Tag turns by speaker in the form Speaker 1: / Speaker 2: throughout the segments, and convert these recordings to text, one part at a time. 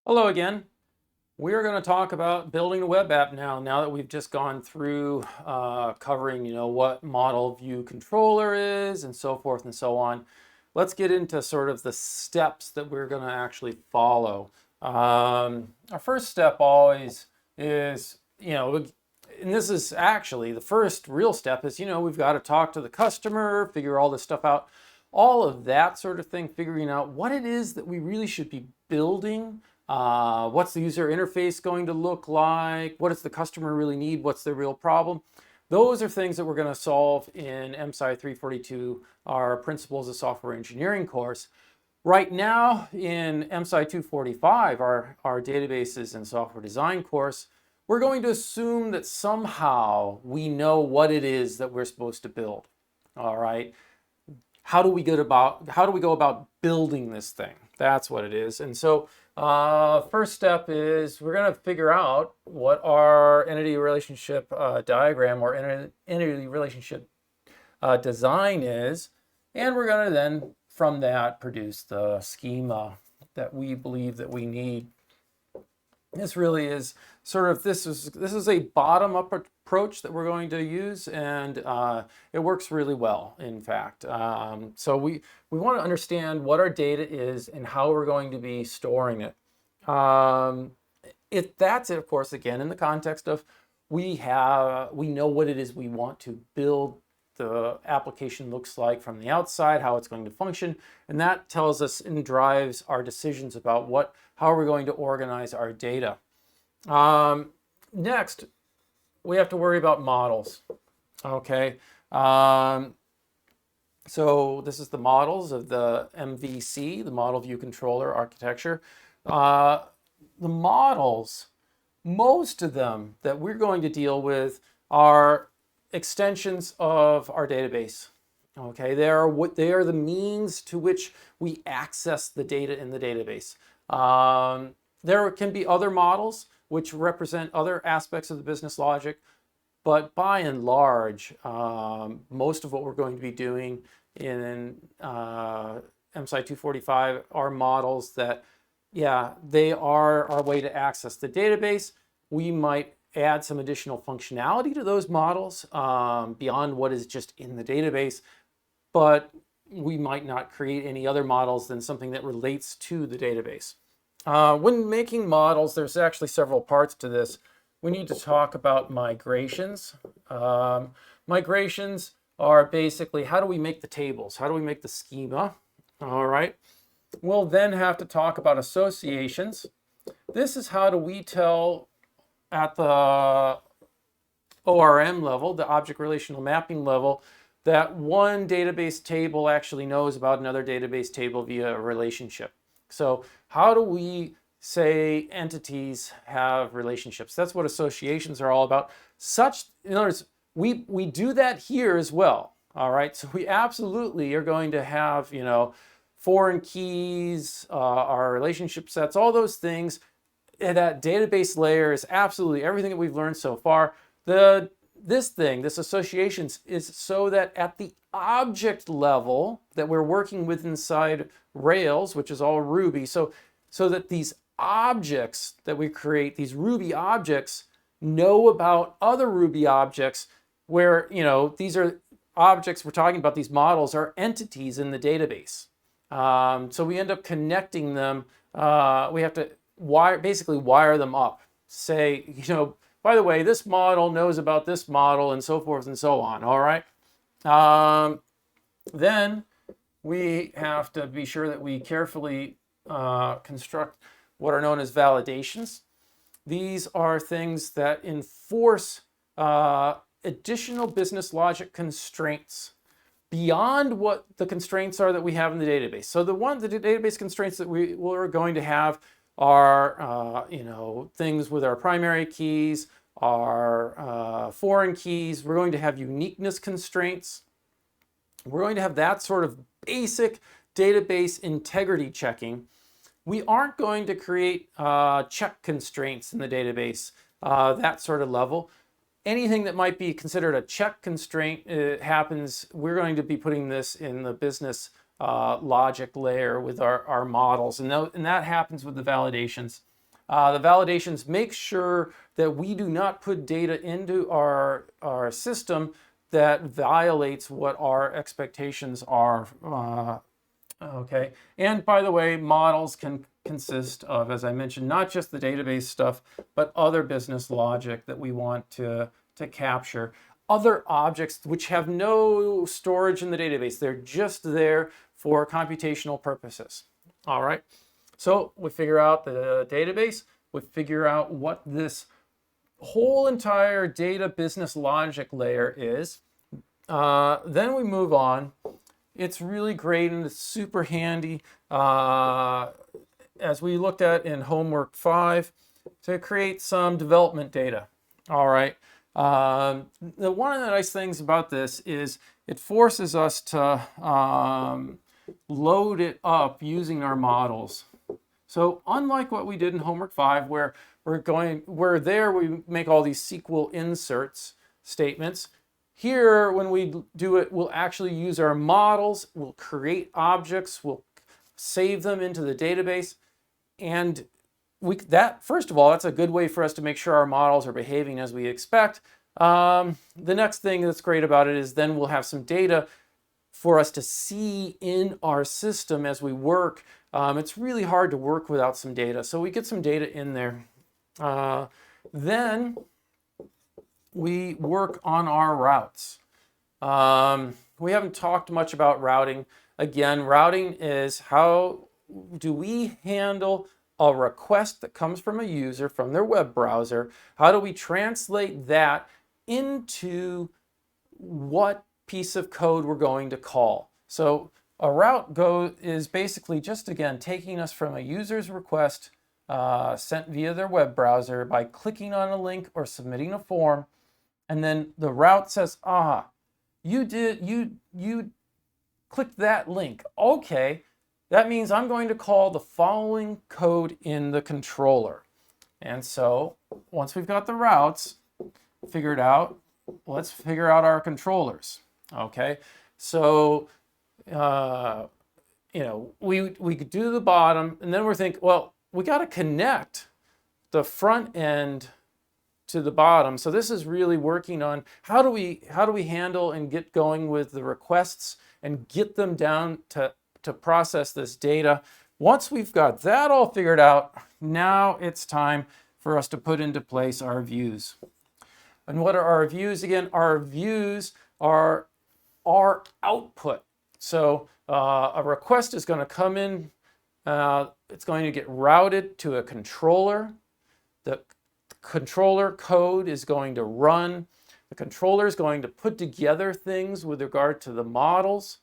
Speaker 1: Hello again. We are going to talk about building a web app now that we've just gone through covering, what model view controller is and so forth and so on. Let's get into sort of the steps that we're going to actually follow. Our first step always is, and this is actually the first real step is, we've got to talk to the customer, figure all this stuff out, all of that sort of thing, figuring out what it is that we really should be building. What's the user interface going to look like? What does the customer really need? What's their real problem? Those are things that we're going to solve in MSCI 342, our Principles of Software Engineering course. Right now in MSCI 245, our databases and software design course, we're going to assume that somehow we know what it is that we're supposed to build. All right. How do we go about building this thing? That's what it is. And so first step is we're going to figure out what our entity relationship diagram or entity relationship design is. And we're going to then, from that, produce the schema that we believe that we need. This really is sort of, this is a bottom-up approach that we're going to use, and it works really well, in fact. So we want to understand what our data is and how we're going to be storing it. That's it, of course, again, in the context of we know what it is we want to build, the application looks like from the outside, how it's going to function, and that tells us and drives our decisions about how we're going to organize our data. Next, we have to worry about models. Okay, so this is the models of the MVC, the Model View Controller architecture. The models, most of them that we're going to deal with are extensions of our database. Okay, they are the means to which we access the data in the database. There can be other models which represent other aspects of the business logic, but by and large, most of what we're going to be doing in MSCI 245 are models that, they are our way to access the database. We might add some additional functionality to those models beyond what is just in the database, but we might not create any other models than something that relates to the database. When making models, there's actually several parts to this. We need to talk about migrations. Migrations are basically, how do we make the tables? How do we make the schema? All right. We'll then have to talk about associations. This is how do we tell at the ORM level, the object relational mapping level, that one database table actually knows about another database table via a relationship. So how do we say entities have relationships? That's what associations are all about. In other words, we do that here as well. All right, so we absolutely are going to have, foreign keys, our relationship sets, all those things. And that database layer is absolutely everything that we've learned so far. This associations, is so that at the object level that we're working with inside Rails, which is all Ruby, so that these objects that we create, these Ruby objects, know about other Ruby objects where, these are objects we're talking about, these models are entities in the database. So we end up connecting them. We have to basically wire them up. Say, by the way, this model knows about this model and so forth and so on. All right. Then we have to be sure that we carefully construct what are known as validations. These are things that enforce additional business logic constraints beyond what the constraints are that we have in the database. So the database constraints that we're going to have are, things with our primary keys, our foreign keys. We're going to have uniqueness constraints. We're going to have that sort of basic database integrity checking. We aren't going to create check constraints in the database, that sort of level. Anything that might be considered a check constraint happens, we're going to be putting this in the business logic layer with our models. And that happens with the validations. The validations make sure that we do not put data into our system that violates what our expectations are. Okay, and by the way, models can consist of, as I mentioned, not just the database stuff, but other business logic that we want to capture. Other objects which have no storage in the database. They're just there for computational purposes. All right, so we figure out the database, we figure out what this whole entire data business logic layer is. Then we move on. It's really great and it's super handy, as we looked at in homework 5, to create some development data. All right. One of the nice things about this is it forces us to load it up using our models. So unlike what we did in homework 5, where we make all these SQL inserts statements, here, when we do it, we'll actually use our models, we'll create objects, we'll save them into the database, and first of all, that's a good way for us to make sure our models are behaving as we expect. The next thing that's great about it is then we'll have some data for us to see in our system as we work. It's really hard to work without some data, so we get some data in there. Then we work on our routes. We haven't talked much about routing. Again, routing is how do we handle a request that comes from a user from their web browser? How do we translate that into what piece of code we're going to call? So a route is basically just, again, taking us from a user's request sent via their web browser by clicking on a link or submitting a form. And then the route says, you clicked that link. Okay, that means I'm going to call the following code in the controller. And so once we've got the routes figured out, let's figure out our controllers. Okay, so we could do the bottom, and then we're thinking, well, we got to connect the front end to the bottom. So this is really working on how do we handle and get going with the requests and get them down to process this data. Once we've got that all figured out, now it's time for us to put into place our views. And what are our views? Again, our views are our output. So a request is going to come in, it's going to get routed to a controller. The controller code is going to run. The controller is going to put together things with regard to the models.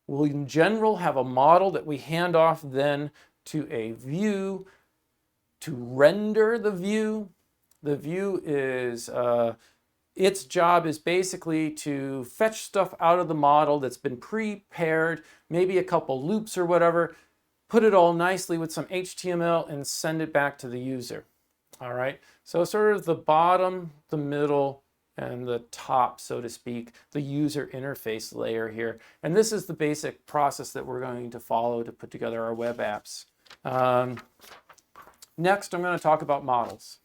Speaker 1: We'll in general have a model that we hand off then to a view to render the view. The view is, its job is basically to fetch stuff out of the model that's been prepared, maybe a couple loops or whatever, put it all nicely with some HTML and send it back to the user. All right, so sort of the bottom, the middle, and the top, so to speak, the user interface layer here. And this is the basic process that we're going to follow to put together our web apps. Next, I'm going to talk about models.